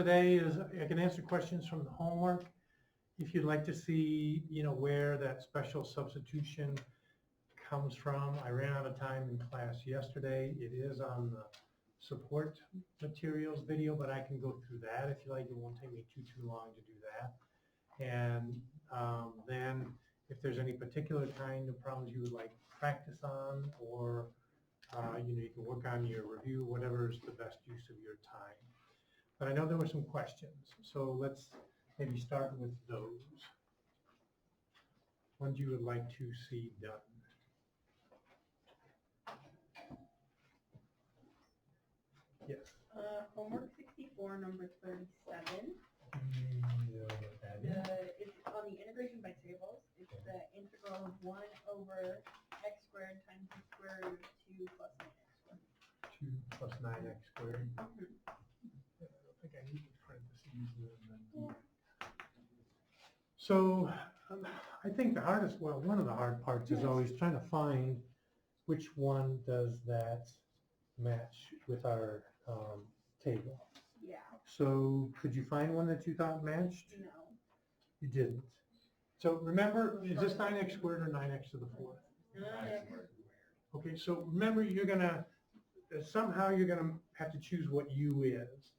today is I can answer questions from the homework. If you'd like to see, where that special substitution comes from, I ran out of time in class yesterday. It is on the support materials video, but I can go through that if you like. It won't take me too long to do that. And then if there's any particular kind of problems you would like practice on, or you can work on your review, whatever is the best use of your time. But I know there were some questions, so let's maybe start with those. Ones you would like to see done. Yes. Homework 64, number 37. It's on the integration by tables. It's the integral of 1 over x squared times b squared root of 2 plus 9x squared. 2 plus 9x squared. Mm-hmm. I don't think I need the parentheses. So I think one of the hard parts is always trying to find which one does that match with our table. Yeah. So could you find one that you thought matched? No. You didn't. So remember, is this 9x squared or 9x to the 4th? 9x squared. Okay, so remember somehow you're gonna have to choose what u is.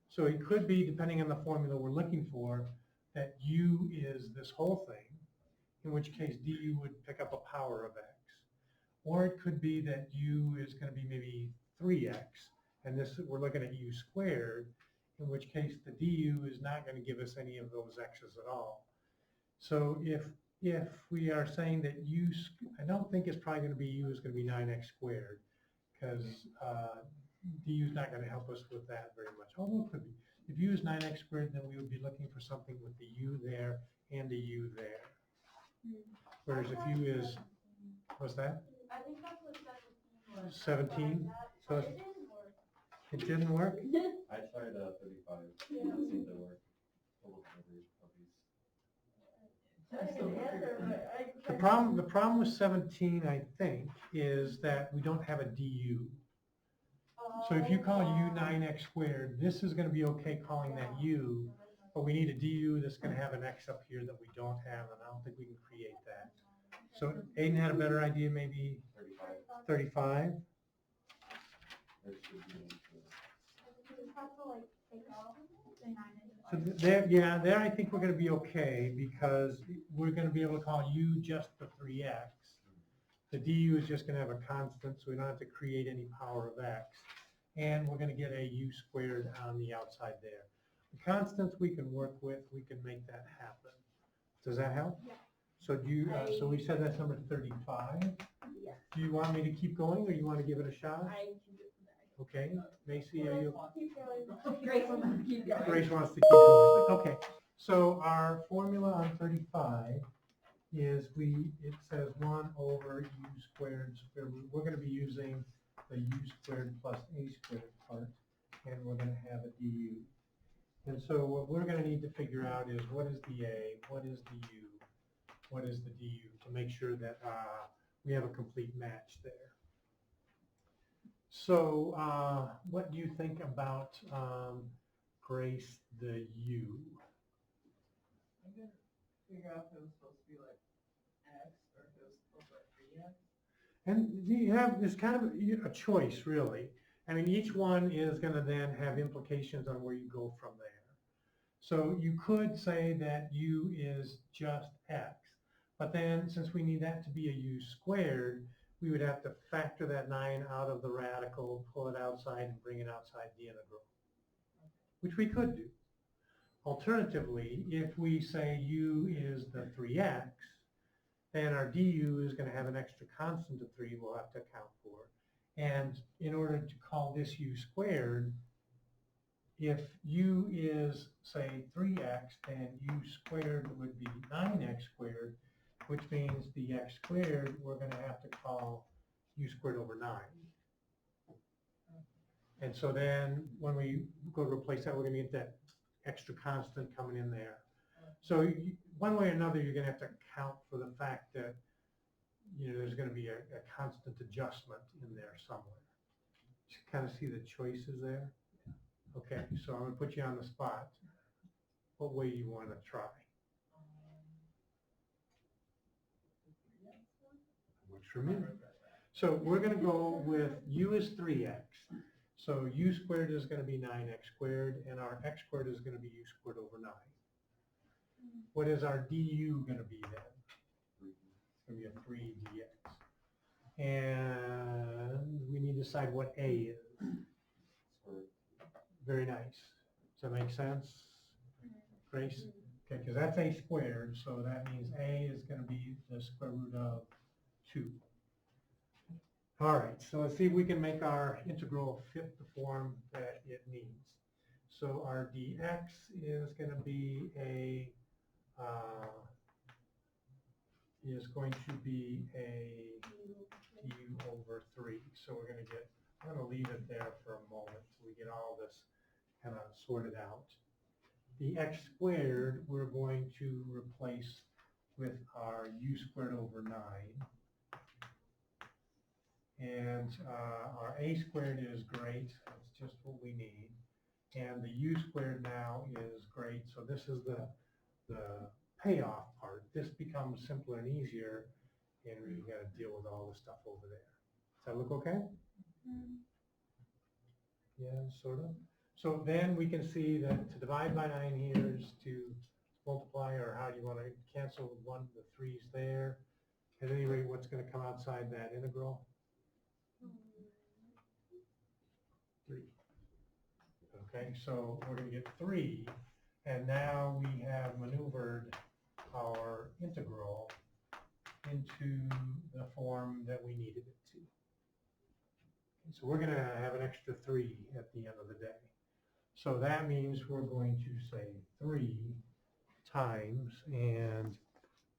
So it could be, depending on the formula we're looking for, that u is this whole thing, in which case du would pick up a power of x. Or it could be that u is going to be maybe 3x, and we're looking at u squared, in which case the du is not going to give us any of those x's at all. So if we are saying that I don't think it's probably going to be u is going to be 9x squared, because du is not going to help us with that very much. Although it could be. If u is 9x squared, then we would be looking for something with the u there and a u there. Whereas if u is, what's that? I think that's what 17 was. 17? So it didn't work? I tried 35. It seemed to work. The problem with 17, I think, is that we don't have a du. So if you call u 9x squared, this is going to be okay calling that u, but we need a du that's going to have an x up here that we don't have, and I don't think we can create that. So Aiden had a better idea, maybe 35? So there I think we're going to be okay, because we're going to be able to call u just the 3x. The du is just going to have a constant, so we don't have to create any power of x. And we're going to get a u squared on the outside there. The constants we can work with, we can make that happen. Does that help? Yeah. So so we said that's number 35. Yeah. Do you want me to keep going, or you want to give it a shot? I can do that. Okay. Macy, are you? Keep going. Grace wants to keep going. Grace wants to keep going. Okay. So our formula on 35 is it says 1 over u squared square root. We're going to be using the u squared plus a squared part, and we're going to have a du. And so what we're going to need to figure out is what is the a, what is the u, what is the du, to make sure that we have a complete match there. So what do you think about, Grace, the u? I'm going to figure out if it was supposed to be like x or if it was supposed to be like 3x. And there's kind of a choice, really. I mean, each one is going to then have implications on where you go from there. So you could say that u is just x, but then since we need that to be a u squared, we would have to factor that 9 out of the radical, pull it outside, and bring it outside the integral, which we could do. Alternatively, if we say u is the 3x, then our du is going to have an extra constant of 3 we'll have to account for. And in order to call this u squared, if u is, say, 3x, then u squared would be 9x squared, which means the x squared we're going to have to call u squared over 9. And so then when we go to replace that, we're going to get that extra constant coming in there. So one way or another, you're going to have to account for the fact that there's going to be a constant adjustment in there somewhere. You kind of see the choices there? Okay, so I'm gonna put you on the spot. What way you wanna try? Works for me. So we're gonna go with u is 3x. So u squared is gonna be 9x squared, and our x squared is gonna be u squared over 9. What is our du gonna be then? It's gonna be a 3 dx. And we need to decide what a is. Very nice. Does that make sense, Grace? Okay, because that's a squared, so that means a is going to be the square root of 2. All right, so let's see if we can make our integral fit the form that it needs. So our dx is going to be a du over 3. So we're going to get, I'm going to leave it there for a moment so we get all this kind of sorted out. The x squared we're going to replace with our u squared over 9. And our a squared is great. That's just what we need. And the u squared now is great. So this is the payoff part. This becomes simpler and easier, and we've got to deal with all the stuff over there. Does that look okay? Yeah, sort of. So then we can see that to divide by 9 here is to multiply, or how do you want to cancel the 3's there. At any rate, what's going to come outside that integral? 3. Okay, so we're going to get 3, and now we have maneuvered our integral into the form that we needed it to. So we're going to have an extra 3 at the end of the day. So that means we're going to say 3 times, and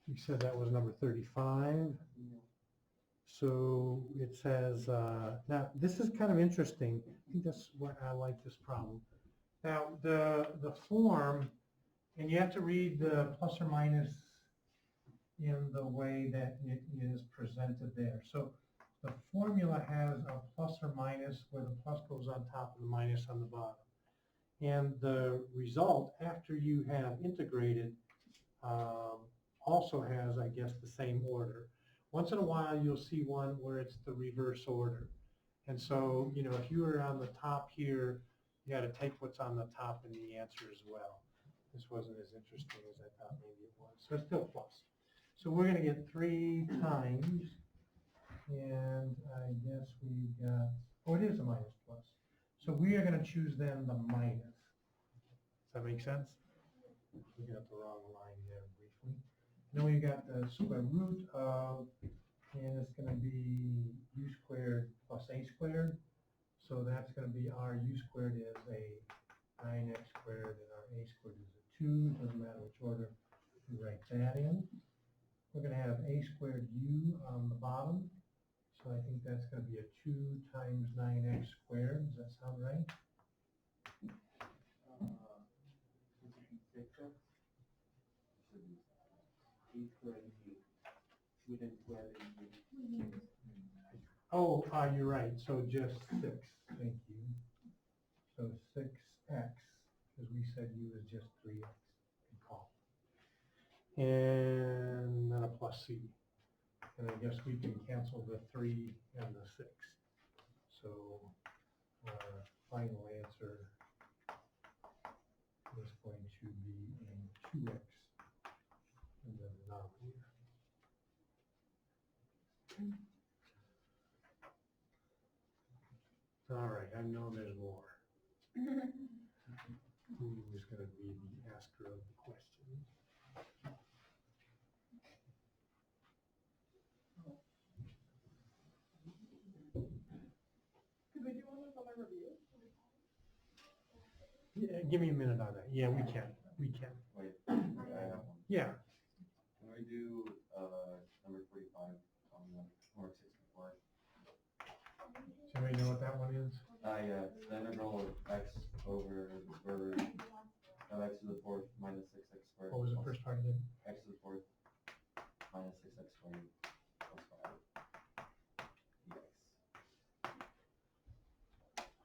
we said that was number 35. So it says, now this is kind of interesting. I think that's what I like this problem. Now the form, and you have to read the plus or minus in the way that it is presented there. So the formula has a plus or minus where the plus goes on top and the minus on the bottom. And the result after you have integrated also has, I guess, the same order. Once in a while you'll see one where it's the reverse order. And so, you know, if you were on the top here, you got to take what's on the top in the answer as well. This wasn't as interesting as I thought maybe it was. So it's still plus. So we're going to get 3 times, and I guess we've got, oh, it is a minus plus. So we are going to choose then the minus. Does that make sense? We got the wrong line there briefly. Then we got the square root of, and it's going to be u squared plus a squared. So that's going to be our u squared is a 9x squared and our a squared is a 2. Doesn't matter which order we write that in. We're going to have a squared u on the bottom. So I think that's going to be a 2 times 9x squared. Does that sound right? Oh, you're right. So just 6. Thank you. So 6x, because we said u is just 3x. Good call. And then a plus c. And I guess we can cancel the 3 and the 6. So our final answer is going to be a 2x in the denominator. All right, I know there's more. Who is going to be the asker of the question? Could we do one of them a review? Yeah, give me a minute on that. Yeah, we can. We can. Wait, I have one. Yeah. Can we do number 45 on homework 64? Does anybody know what that one is? Yeah, it's the integral of x over the square root of x to the 4th minus 6x squared. What was the plus first part again? x to the 4th minus 6x squared plus 5 dx.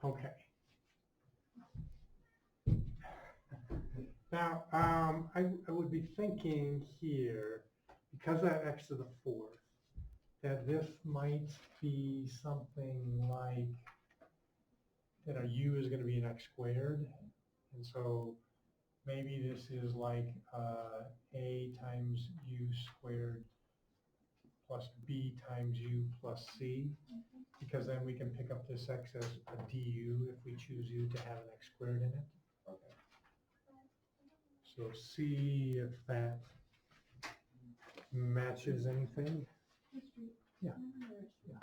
Okay. Now, I would be thinking here, because that x to the fourth, that this might be something like that our u is going to be an x squared. And so maybe this is like a times u squared plus b times u plus c, because then we can pick up this x as a du if we choose u to have an x squared in it. Okay. So see if that matches anything. Yeah. Yeah.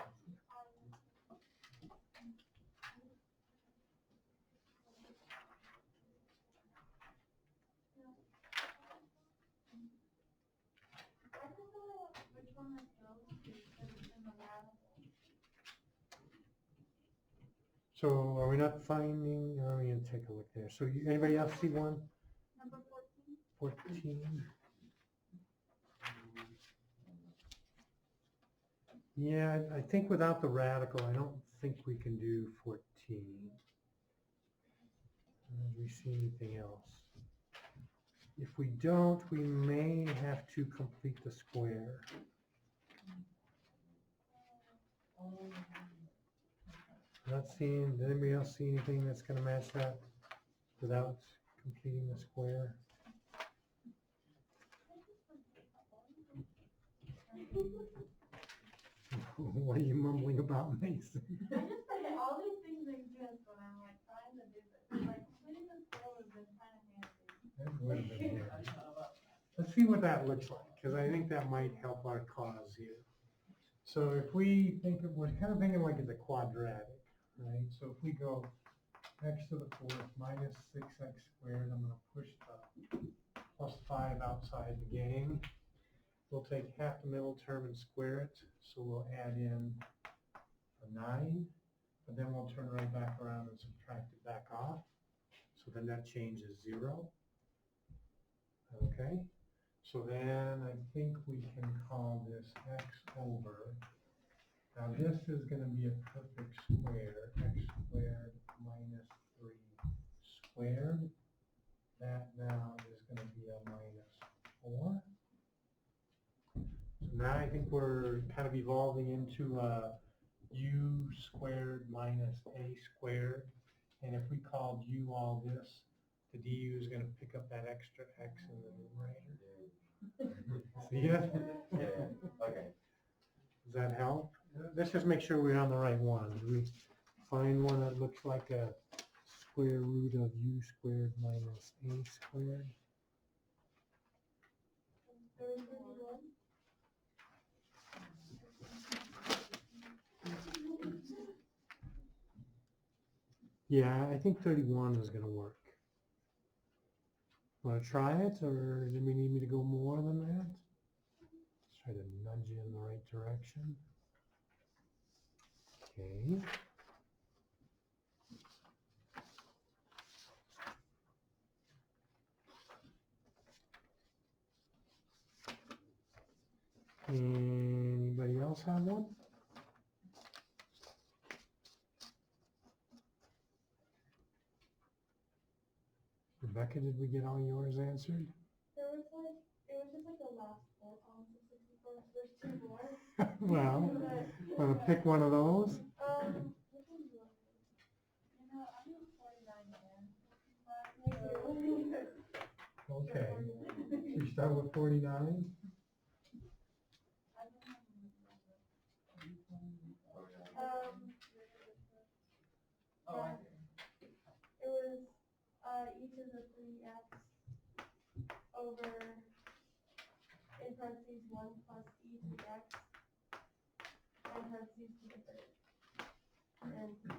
I don't know which one this goes to, because it's in the radical. So are we not finding, let me take a look there. So anybody else see one? Number 14? 14? Yeah, I think without the radical, I don't think we can do 14. Do we see anything else? If we don't, we may have to complete the square. Not seeing, did anybody else see anything that's going to match that without completing the square? What are you mumbling about, Mason? I just like all these things exist when I'm like trying to do this. Like completing the score would have been kind of handy. That would have been handy. I thought about that. Let's see what that looks like, because I think that might help our cause here. So if we think of, we're kind of thinking like it's a quadratic, right? So if we go x to the fourth minus 6x squared, I'm going to push the plus 5 outside the gang. We'll take half the middle term and square it, so we'll add in a 9, but then we'll turn right back around and subtract it back off. So then that changes 0. Okay, so then I think we can call this x over. Now this is going to be a perfect square, x squared minus 3 squared. That now is going to be a minus 4. So now I think we're kind of evolving into a u squared minus a squared. And if we called u all this, the du is going to pick up that extra x in the numerator. See it? Yeah, okay. Does that help? Let's just make sure we're on the right one. Do we find one that looks like a square root of u squared minus a squared? 31? Yeah, I think 31 is going to work. Want to try it, or do we need me to go more than that? Let's try to nudge you in the right direction. Okay. Anybody else have one? Rebecca, did we get all yours answered? There was like, it was just like the last 4 columns of 64, so there's 2 more. Well, But, want to pick one of those? which one do you want? You know, I'm doing 49 again. Me too. Okay. Should we start with 49? Oh, I see. It was e to the 3x over, in parentheses, 1 plus e to the x, and parentheses to the third. And x.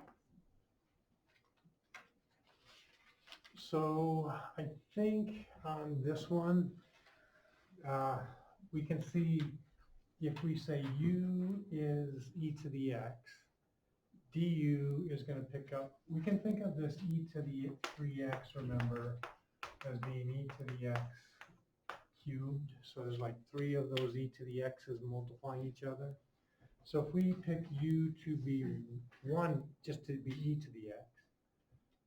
So I think on this one, we can see if we say u is e to the x, du is going to pick up, we can think of this e to the 3x, remember, as being e to the x cubed. So there's like 3 of those e to the x's multiplying each other. So if we pick u to be 1, just to be e to the x,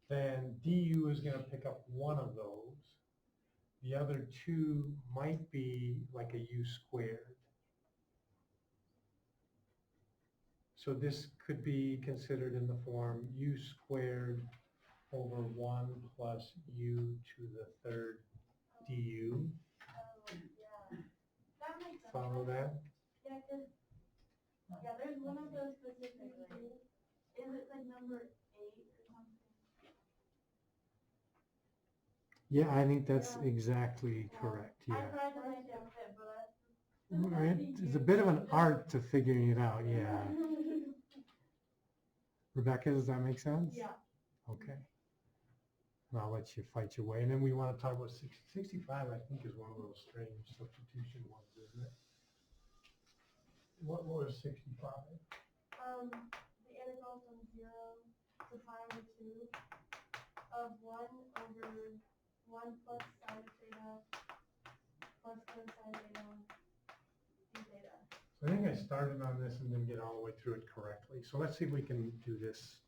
then du is going to pick up 1 of those. The other two might be like a u squared. So this could be considered in the form u squared over 1 plus u to the third du. Oh, yeah. That makes sense. Follow that? Yeah, 'cause, yeah, there's one of those specifically. Is it like number 8 or something? Yeah, I think that's Yeah. exactly Yeah. correct, I yeah. tried to make it fit, but that's. It's a bit of an art to figuring it out, yeah. Rebecca, does that make sense? Yeah. Okay. And I'll let you fight your way. And then we want to talk about 65, I think, is one of those strange substitution ones, isn't it? What was 65? The integral from 0 to pi over 2 of 1 over 1 plus sine theta plus cosine theta d theta. So I think I started on this and didn't get all the way through it correctly. So let's see if we can do this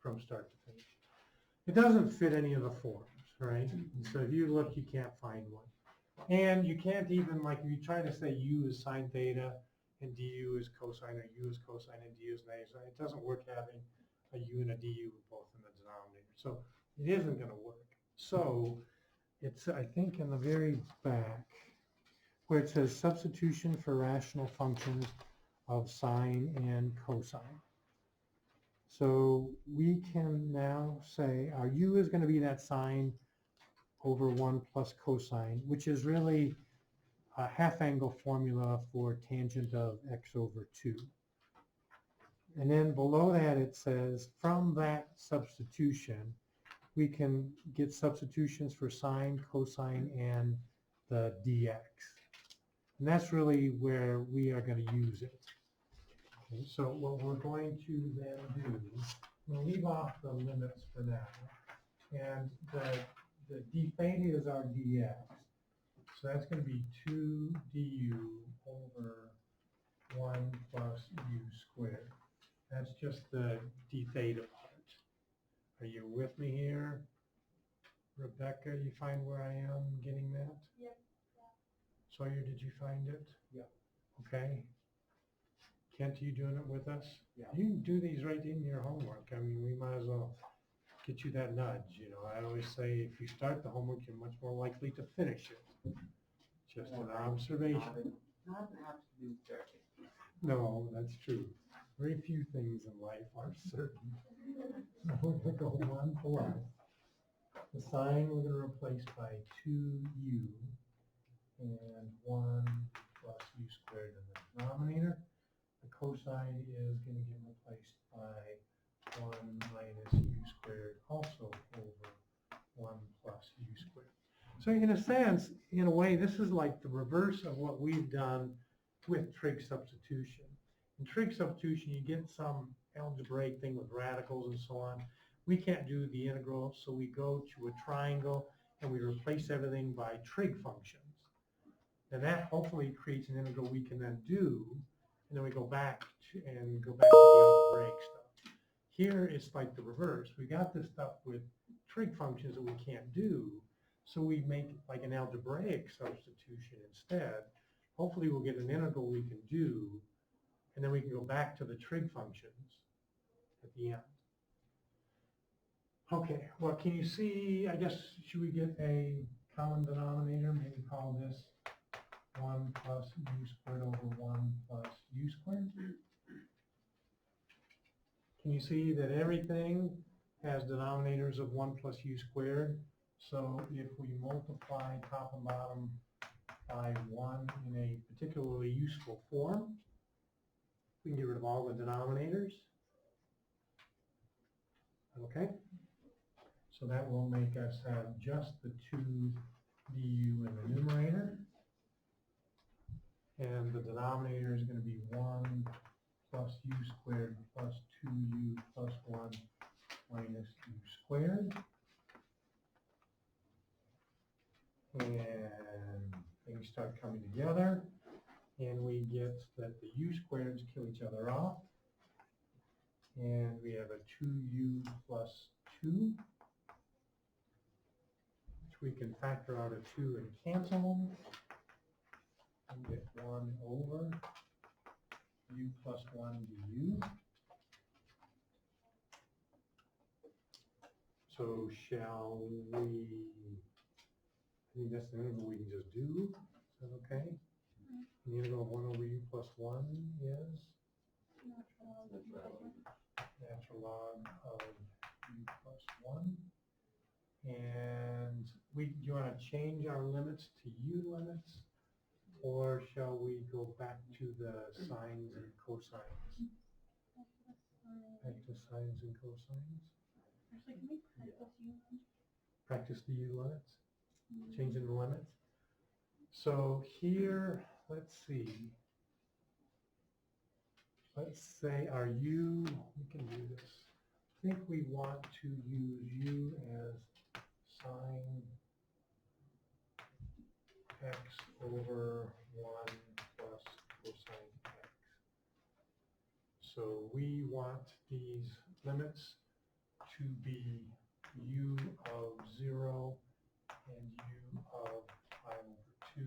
from start to finish. It doesn't fit any of the forms, right? So if you look, you can't find one. And you can't even, like, if you try to say u is sine theta and du is cosine, or u is cosine and du is negative, it doesn't work having a u and a du both in the denominator. So it isn't going to work. So it's, I think, in the very back, where it says substitution for rational functions of sine and cosine. So we can now say our u is going to be that sine over 1 plus cosine, which is really a half angle formula for tangent of x over 2. And then below that it says from that substitution, we can get substitutions for sine, cosine, and the dx. And that's really where we are going to use it. Okay, so what we're going to then do, we'll leave off the limits for now. And the d theta is our dx. So that's going to be 2 du over 1 plus u squared. That's just the d theta part. Are you with me here? Rebecca, you find where I am getting that? Yep. Sawyer, did you find it? Yeah. Okay. Kent, are you doing it with us? Yeah. You can do these right in your homework. I mean, we might as well get you that nudge. You know, I always say if you start the homework, you're much more likely to finish it. Just an observation. Not have to do therapy. No, that's true. Very few things in life are certain. So we're going to go 1 plus. The sign we're going to replace by 2u and 1 plus u squared in the denominator. The cosine is going to get replaced by 1 minus u squared, also over 1 plus u squared. So in a sense, in a way, this is like the reverse of what we've done with trig substitution. In trig substitution, you get some algebraic thing with radicals and so on. We can't do the integral, so we go to a triangle and we replace everything by trig functions. And that hopefully creates an integral we can then do, and then we go back to the algebraic stuff. Here it's like the reverse. We got this stuff with trig functions that we can't do, so we make like an algebraic substitution instead. Hopefully we'll get an integral we can do, and then we can go back to the trig functions at the end. Okay, well, can you see, I guess, should we get a common denominator? Maybe call this 1 plus u squared over 1 plus u squared. Can you see that everything has denominators of 1 plus u squared? So if we multiply top and bottom by 1 in a particularly useful form, we can get rid of all the denominators. Okay? So that will make us have just the 2 du in the numerator. And the denominator is going to be 1 plus u squared plus 2u plus 1 minus u squared. And things start coming together. And we get that the u squareds kill each other off. And we have a 2u plus 2, which we can factor out a 2 and cancel them. And get 1 over u plus 1 du. So shall we, I think that's the integral we can just do. Is that okay? And the integral of 1 over u plus 1 is natural log of u plus 1. And do you want to change our limits to u limits? Or shall we go back to the sines and cosines? Back to sines and cosines? Actually, can we practice you? Practice the u limits? Changing the limits? So here, let's see. Let's say our u, we can do this. I think we want to use u as sine x over 1 plus cosine x. So we want these limits to be u of 0 and u of pi over 2.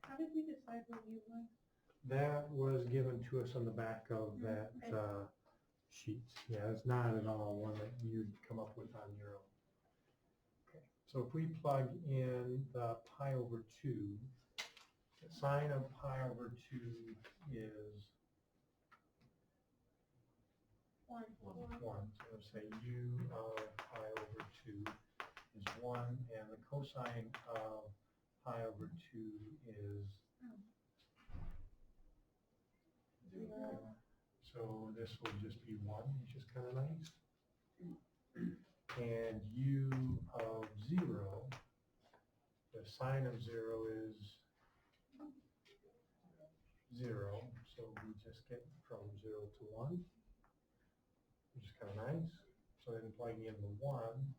How did we decide what you was? That was given to us on the back of that sheet. Yeah, it's not at all one that you'd come up with on your own. Okay, so if we plug in the pi over 2, the sine of pi over 2 is 1. 1. So let's say u of pi over 2 is 1, and the cosine of pi over 2 is 0. So this will just be 1, which is kind of nice. And u of 0, the sine of 0 is 0. So we just get from 0 to 1, which is kind of nice. So then plugging in the 1,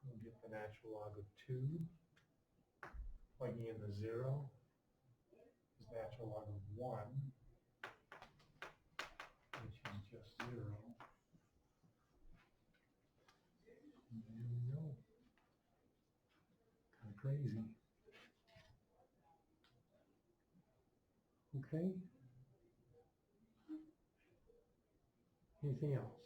we'll get the natural log of 2. Plugging in the 0 is natural log of 1. Which is just 0. And there we go. Kind of crazy. Okay. Anything else?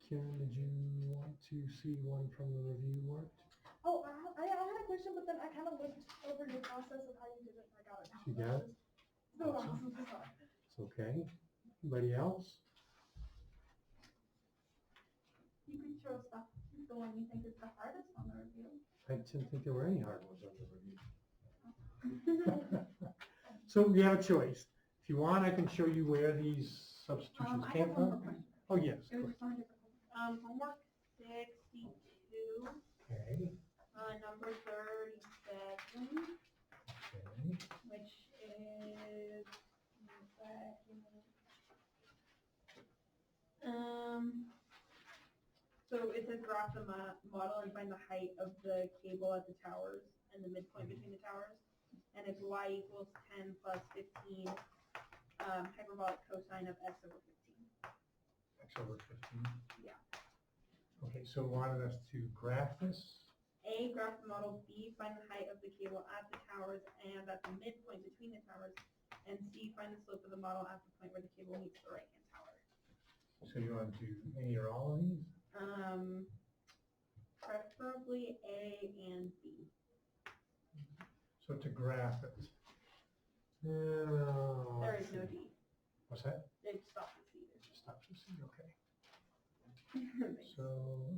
Karen, did you want to see one from the review worked? Oh, I had a question, but then I kind of looked over the process of how you did it, and I got it now. You got it? It's been a while Awesome. since I saw it. It's okay. Anybody else? You can show stuff, the one you think is the hardest on the review. I didn't think there were any hard ones on the review. So we have a choice. If you want, I can show you where these substitutions I came have one more from. question. Oh, yes. It go was ahead. just on a different one. Homework 62, Okay. number 37, Okay. which is, so it says graph the model and find the height of the cable at the towers and the midpoint between the towers. And it's y equals 10 plus 15 hyperbolic cosine of x over 15. X over 15. Yeah. Okay, so wanted us to graph this. A, graph the model. B, find the height of the cable at the towers and at the midpoint between the towers. And C, find the slope of the model at the point where the cable meets the right-hand tower. So you want to do any or all of these? Preferably A and B. So to graph it. There Let's is no see. D. What's that? It stops at C. Stop to see, okay. There's So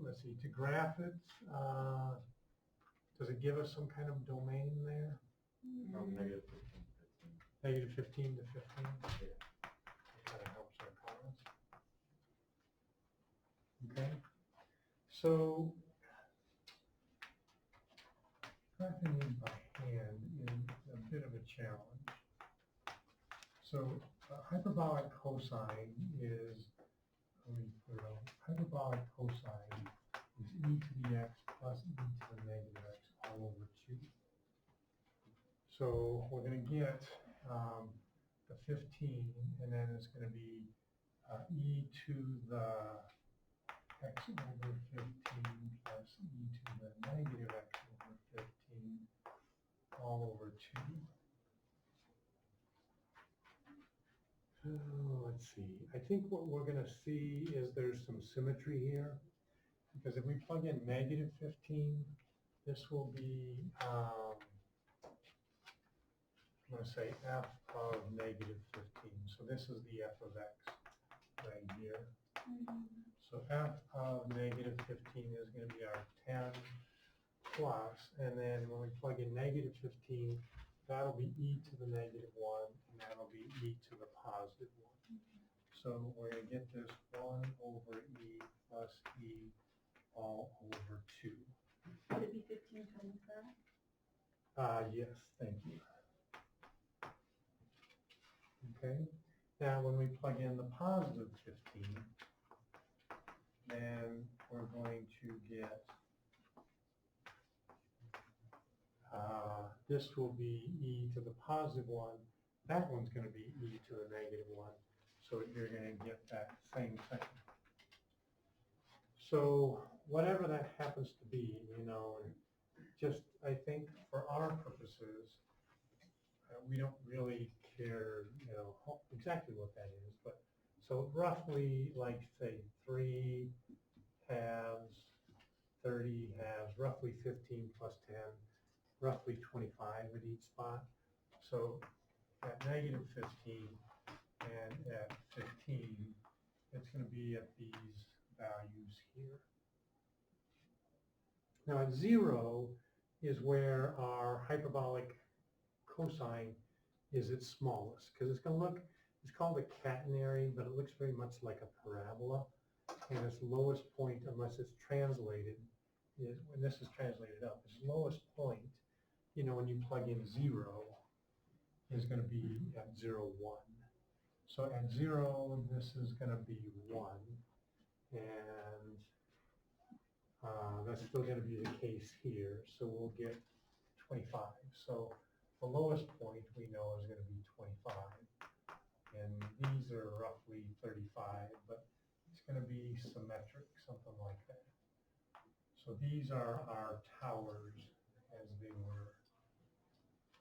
let's see, to graph it, does it give us some kind of domain there? From negative 15, 15. Negative 15 to 15? Yeah. That kind of helps our cause. Okay, so graphing these by hand is a bit of a challenge. So hyperbolic cosine is, let me put it on, hyperbolic cosine is e to the x plus e to the negative x all over 2. So we're going to get the 15, and then it's going to be e to the x over 15 plus e to the negative x over 15 all over 2. Let's see. I think what we're going to see is there's some symmetry here, because if we plug in negative 15, this will be, I'm going to say f of negative 15. So this is the f of x right here. So f of negative 15 is going to be our 10 plus, and then when we plug in negative 15, that'll be e to the negative 1, and that'll be e to the positive 1. So we're going to get this 1 over e plus e all over 2. Would it be 15 times that? Yes, thank you. Okay, now when we plug in the positive 15, then we're going to get, this will be e to the positive 1. That one's going to be e to the negative 1. So you're going to get that same thing. So whatever that happens to be, just I think for our purposes, we don't really care, exactly what that is. But so roughly, like say 3 halves, 30 halves, roughly 15 plus 10, roughly 25 at each spot. So at negative 15 and at 15, it's going to be at these values here. Now at 0 is where our hyperbolic cosine is its smallest, because it's going to look, it's called a catenary, but it looks very much like a parabola, and its lowest point, unless it's translated, is when this is translated up, its lowest point, when you plug in 0, is going to be at 0, 1. So at 0, this is going to be 1, and that's still going to be the case here, so we'll get 25. So the lowest point we know is going to be 25, and these are roughly 35, but it's going to be symmetric, something like that. So these are our towers, as they were,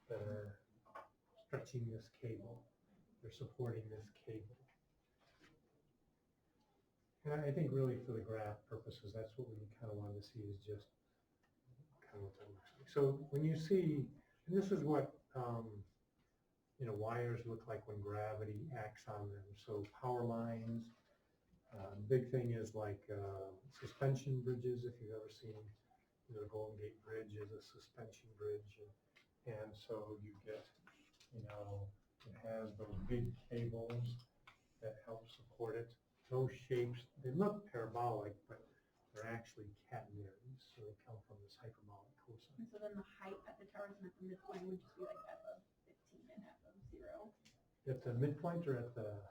that are stretching this cable. They're supporting this cable. And I think really for the graph purposes, that's what we kind of wanted to see, is just kind of what that looks like. So when you see, and this is what wires look like when gravity acts on them. So power lines, big thing is like suspension bridges. If you've ever seen, the Golden Gate Bridge is a suspension bridge, and so you get, it has those big cables that help support it. Those shapes, they look parabolic, but they're actually catenaries, so they come from this hyperbolic cosine. And so then the height at the towers and at the midpoint would just be like f of 15 and f of 0. At the midpoint or at the?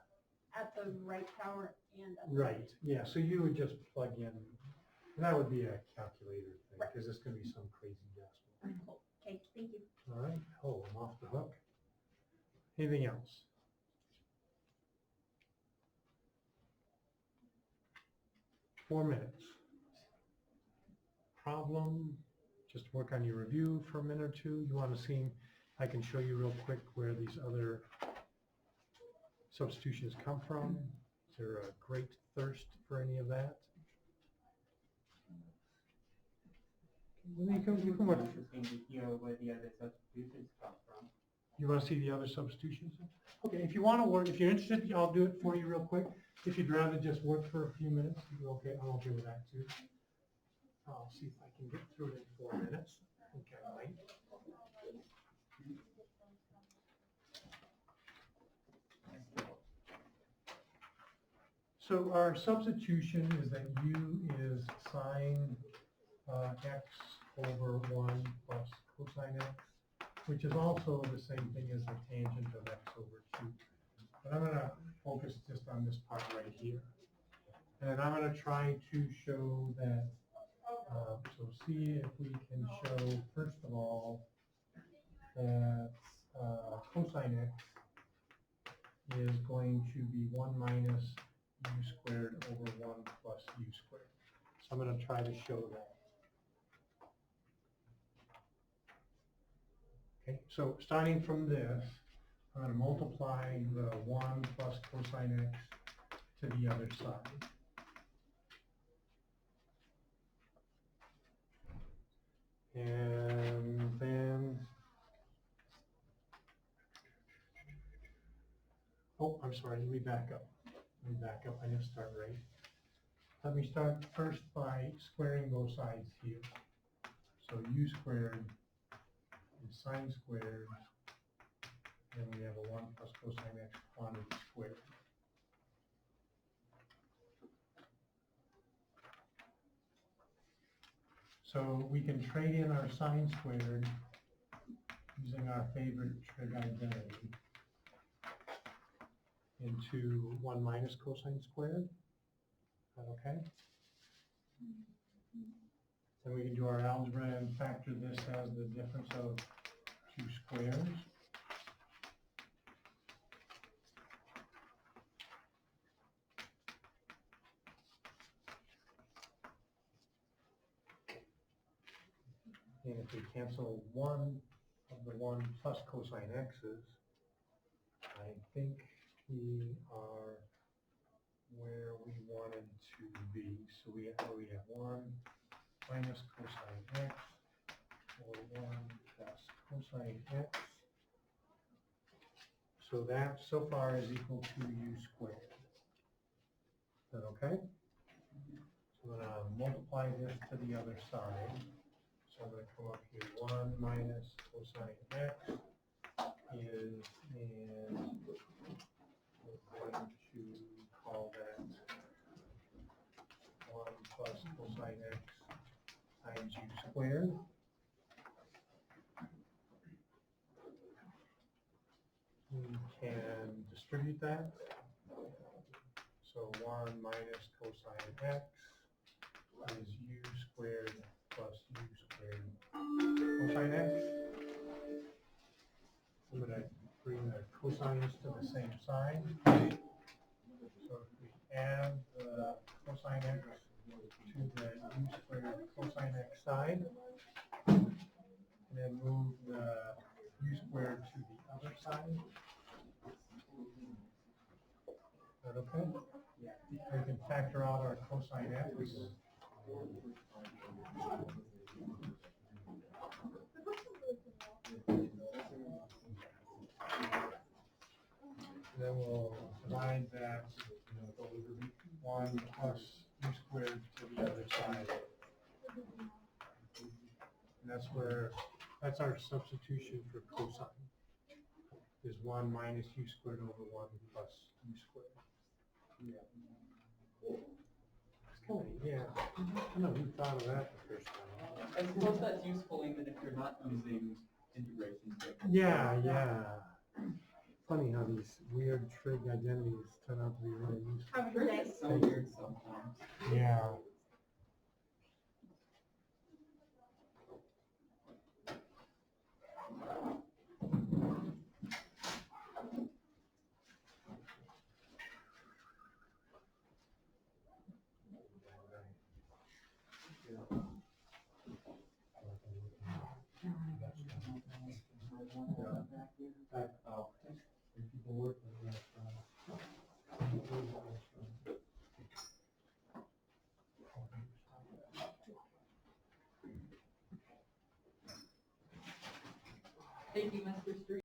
At the right tower and at the Right, yeah, so you would just plug in, and that would be a calculator thing, Right. because it's going to be some crazy decimal. Cool. Okay, thank you. All right, oh, I'm off the hook. Anything else? Four minutes. Problem, just work on your review for a minute or two. You want to see, I can show you real quick where these other substitutions come from. Is there a great thirst for any of that? You can work. Interesting to hear where the other substitutions come from. You want to see the other substitutions? Okay, if you want to work, if you're interested, I'll do it for you real quick. If you'd rather just work for a few minutes, you're okay, I'm okay with that too. I'll see if I can get through it in 4 minutes. I think I might. So our substitution is that u is sine x over 1 plus cosine x, which is also the same thing as the tangent of x over 2. But I'm going to focus just on this part right here. And I'm going to try to show that, so see if we can show, first of all, that cosine x is going to be 1 minus u squared over 1 plus u squared. So I'm going to try to show that. Okay, so starting from this, I'm going to multiply the 1 plus cosine x to the other side. And then, oh, I'm sorry, let me back up. I didn't start right. Let me start first by squaring both sides here. So u squared is sine squared, and we have a 1 plus cosine x quantity squared. So we can trade in our sine squared using our favorite trig identity into 1 minus cosine squared. Is that okay? Then we can do our algebra and factor this as the difference of two squares. And if we cancel one of the 1 plus cosine x's, I think we are where we wanted to be. So we have 1 minus cosine x, or 1 plus cosine x. So that so far is equal to u squared. Is that okay? So I'm going to multiply this to the other side. So I'm going to come up here, 1 minus cosine x is, and we're going to call that 1 plus cosine x times u squared. We can distribute that. So 1 minus cosine x is u squared plus u squared cosine x. I'm going to bring the cosines to the same side. So if we add the cosine x to the u squared cosine x side, and then move the u squared to the other side. Is that okay? We can factor out our cosine x. Then we'll divide that 1 plus u squared to the other side. And that's our substitution for cosine, is 1 minus u squared over 1 plus u squared. It's kind of, yeah, I know who thought of that the first time. I suppose that's useful even if you're not using integration techniques. Yeah. Funny how these weird trig identities turn out to be really useful. Have a good day. It's so weird sometimes. Yeah. People work in Thank you, Mr. Street.